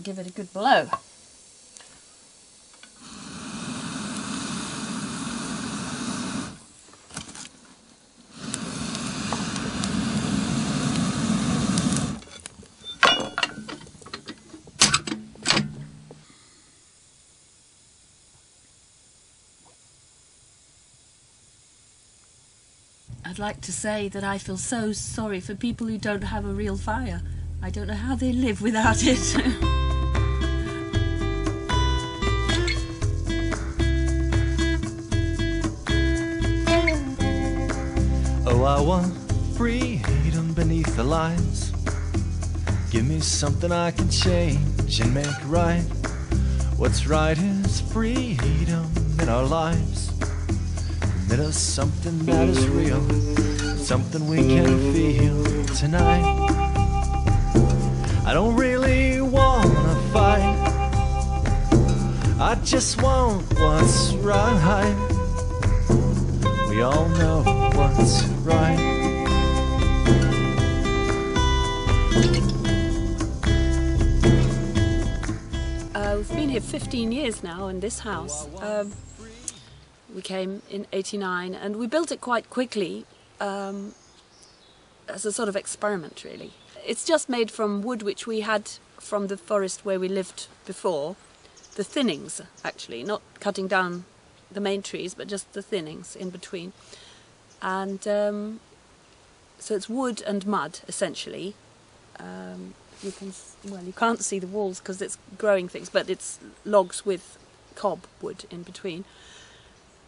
give it a good blow. I'd like to say that I feel so sorry for people who don't have a real fire. I don't know how they live without it. Oh, I want freedom beneath the lines. Give me something I can change and make right. What's right is freedom in our lives. Commit us something that is real, something we can feel tonight. I don't really wanna fight, I just want what's right. We all know what's right. We've been here 15 years now in this house. We came in '89 and we built it quite quickly as a sort of experiment, really. It's just made from wood which we had from the forest where we lived before. The thinnings, actually, not cutting down the main trees, but just the thinnings in between. And so it's wood and mud, essentially. You can't see the walls because it's growing things, but it's logs with cob wood in between.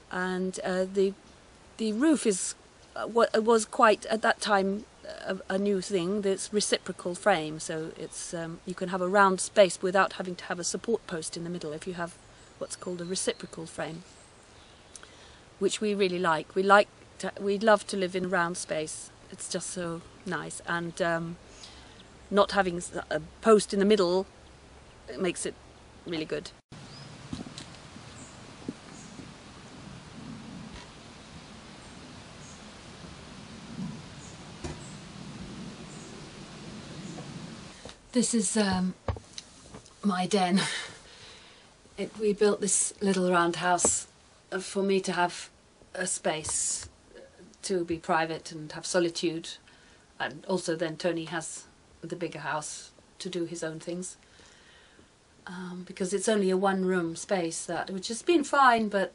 And the roof is what was quite at that time a new thing. That's reciprocal frame, so it's you can have a round space without having to have a support post in the middle if you have what's called a reciprocal frame, which we really like. We love to live in a round space. It's just so nice, and not having a post in the middle, it makes it really good. This is my den. We built this little roundhouse for me to have a space to be private and have solitude, and also then Tony has the bigger house to do his own things, because it's only a one-room space, which has been fine, but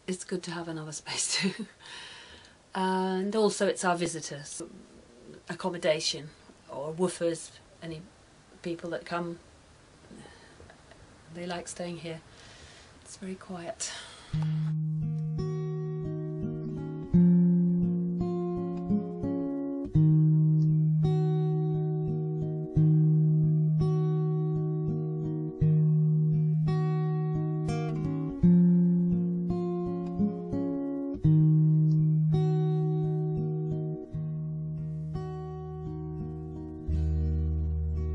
it's good to have another space too. And also it's our visitors, accommodation, or woofers, any people that come, they like staying here. It's very quiet.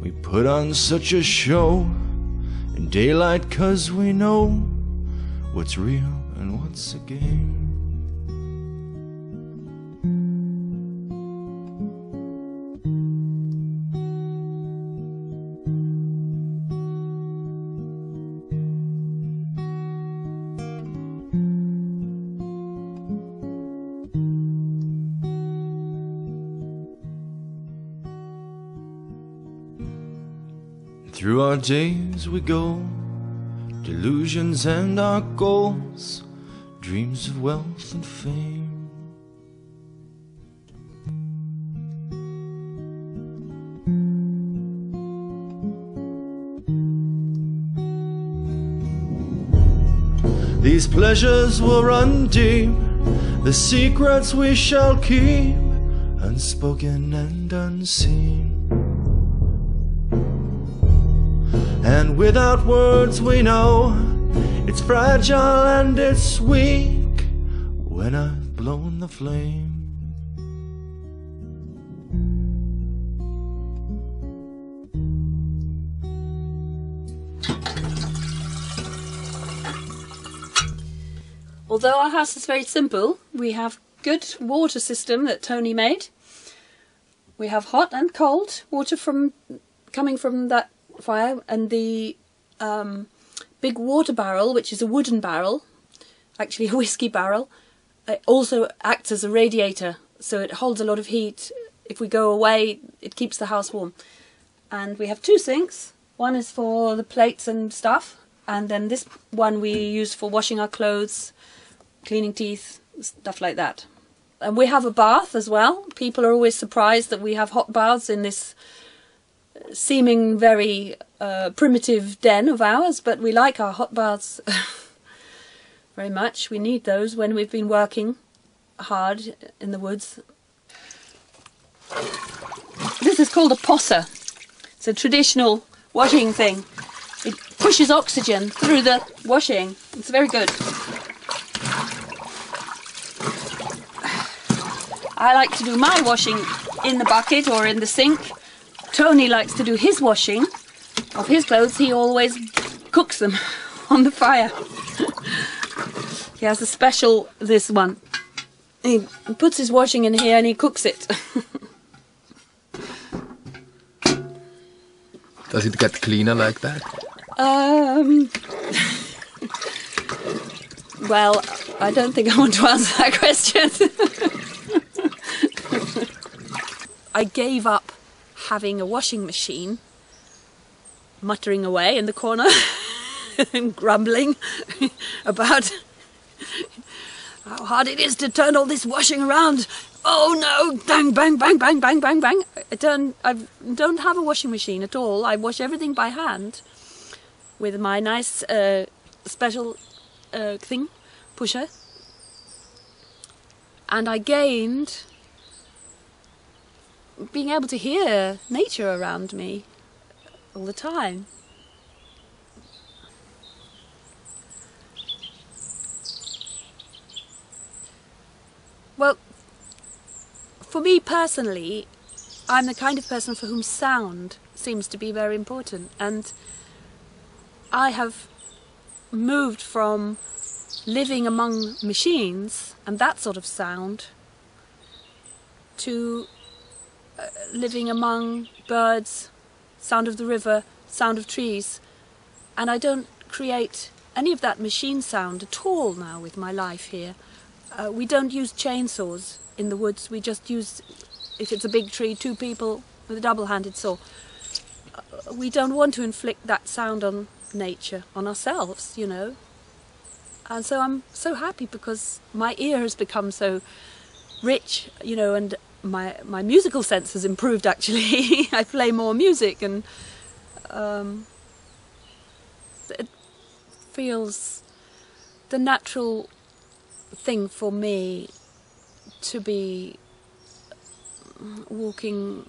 We put on such a show in daylight 'cause we know what's real and what's a game. Through our days we go, delusions and our goals, dreams of wealth and fame. These pleasures will run deep, the secrets we shall keep, unspoken and unseen. And without words we know it's fragile and it's weak when I've blown the flame. Although our house is very simple, we have good water system that Tony made. We have hot and cold water coming from that fire, and the big water barrel, which is a wooden barrel, actually a whiskey barrel, it also acts as a radiator, so it holds a lot of heat. If we go away, it keeps the house warm. And we have two sinks. One is for the plates and stuff, and then this one we use for washing our clothes, cleaning teeth, stuff like that. And we have a bath as well. People are always surprised that we have hot baths in this seeming very primitive den of ours, but we like our hot baths very much. We need those when we've been working hard in the woods. This is called a posser. It's a traditional washing thing. It pushes oxygen through the washing. It's very good. I like to do my washing in the bucket or in the sink. Tony likes to do his washing of his clothes. He always cooks them on the fire. He has a special, this one. He puts his washing in here and he cooks it. Does it get cleaner like that? Well, I don't think I want to answer that question. I gave up having a washing machine, muttering away in the corner and grumbling about how hard it is to turn all this washing around. Oh no, bang, bang, bang, bang, bang, bang, bang. I don't have a washing machine at all. I wash everything by hand with my nice special thing, pusher. And I gained being able to hear nature around me all the time. Well, for me personally, I'm the kind of person for whom sound seems to be very important, and I have moved from living among machines and that sort of sound to living among birds, sound of the river, sound of trees, and I don't create any of that machine sound at all now with my life here. We don't use chainsaws in the woods. We just use, if it's a big tree, two people with a double-handed saw. We don't want to inflict that sound on nature, on ourselves, you know. And so I'm so happy because my ear has become so rich, you know, and my musical sense has improved actually. I play more music, and it feels the natural thing for me to be walking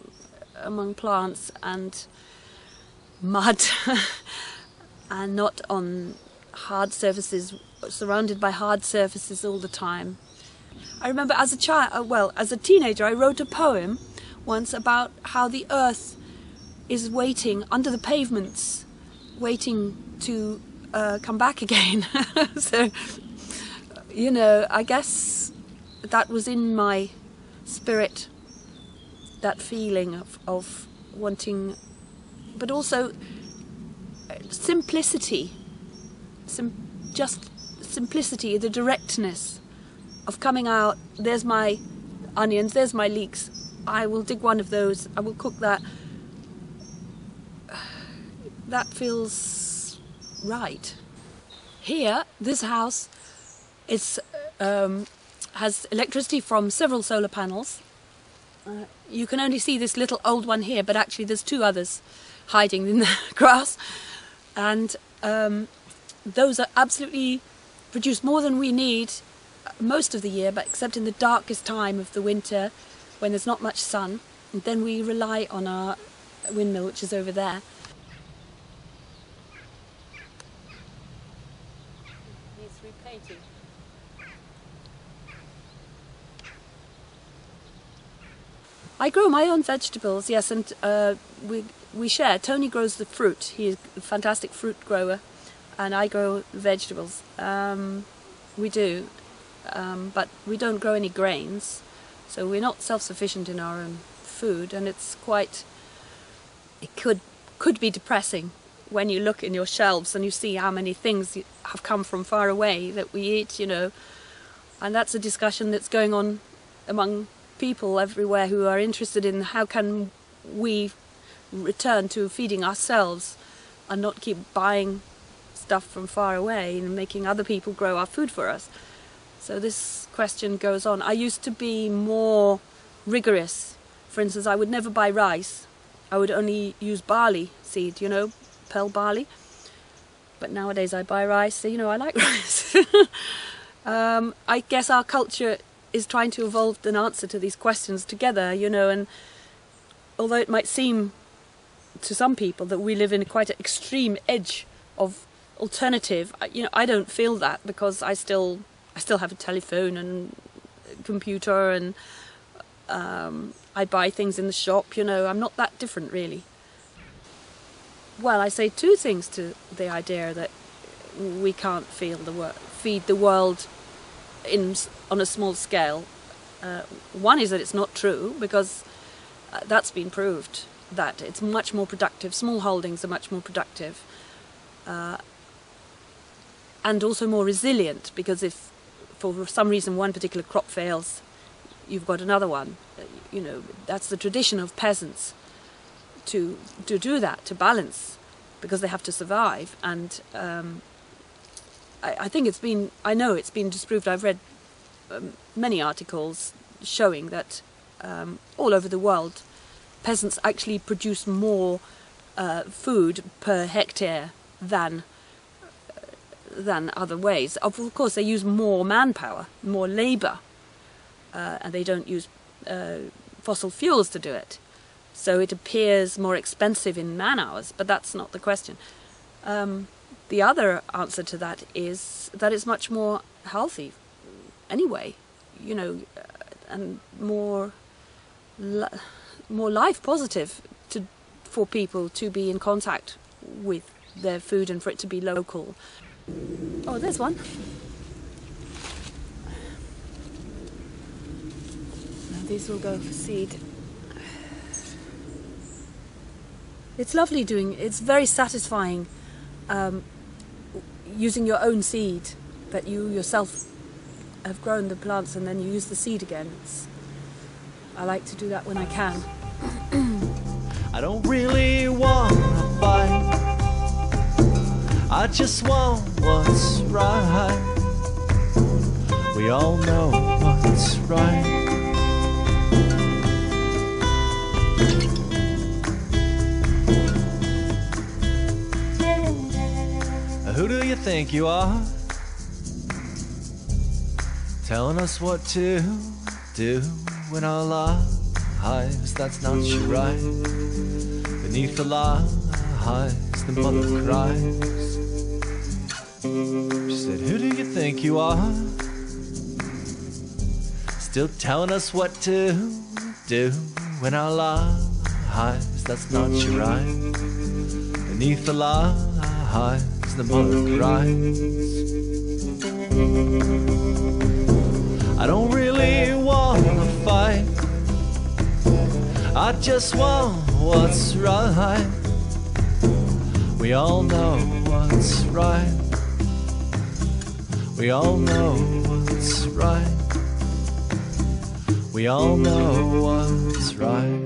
among plants and mud and not on hard surfaces, surrounded by hard surfaces all the time. I remember as a child, well, as a teenager, I wrote a poem once about how the earth is waiting under the pavements, waiting to come back again. So, you know, I guess that was in my spirit, that feeling of wanting, but also simplicity, just simplicity, the directness of coming out. There's my onions, there's my leeks, I will dig one of those, I will cook that. That feels right. Here, this house is, has electricity from several solar panels. You can only see this little old one here, but actually there's two others hiding in the grass. And those are absolutely produce more than we need most of the year, but except in the darkest time of the winter when there's not much sun. And then we rely on our windmill, which is over there. Needs repainting. I grow my own vegetables, yes, and we share. Tony grows the fruit. He's a fantastic fruit grower, and I grow vegetables. We do, but we don't grow any grains, so we're not self-sufficient in our own food, and it's quite, it could could be depressing when you look in your shelves and you see how many things have come from far away that we eat, you know. And that's a discussion that's going on among people everywhere who are interested in how can we return to feeding ourselves and not keep buying stuff from far away and making other people grow our food for us. So this question goes on. I used to be more rigorous. For instance, I would never buy rice. I would only use barley seed, you know, pearl barley. But nowadays I buy rice, so, you know, I like rice. I guess our culture is trying to evolve an answer to these questions together, you know, and although it might seem to some people that we live in quite an extreme edge of alternative, you know, I don't feel that, because I still have a telephone and a computer, and I buy things in the shop, you know. I'm not that different, really. Well, I say two things to the idea that we can't feed the world on a small scale. One is that it's not true, because that's been proved, that it's much more productive. Small holdings are much more productive, and also more resilient, because if for some reason one particular crop fails, you've got another one. You know, that's the tradition of peasants to do that, to balance, because they have to survive. And I think I know it's been disproved. I've read many articles showing that all over the world, peasants actually produce more food per hectare than other ways. Of course, they use more manpower, more labour, and they don't use fossil fuels to do it. So it appears more expensive in man-hours, but that's not the question. The other answer to that is that it's much more healthy anyway, you know, and more life positive for people to be in contact with their food and for it to be local. Oh, there's one. Now these will go for seed. It's lovely it's very satisfying using your own seed that you yourself have grown the plants, and then you use the seed again. I like to do that when I can. I don't really want to fight, I just want what's right. We all know what's right. Who do you think you are? Telling us what to do in our lives, that's not your right. Beneath the lies, the mother cries. She said, who do you think you are? Still telling us what to do in our lives, that's not your right. Beneath the lies, the mother cries. I don't really want to fight, I just want what's right. We all know what's right. We all know what's right. We all know what's right.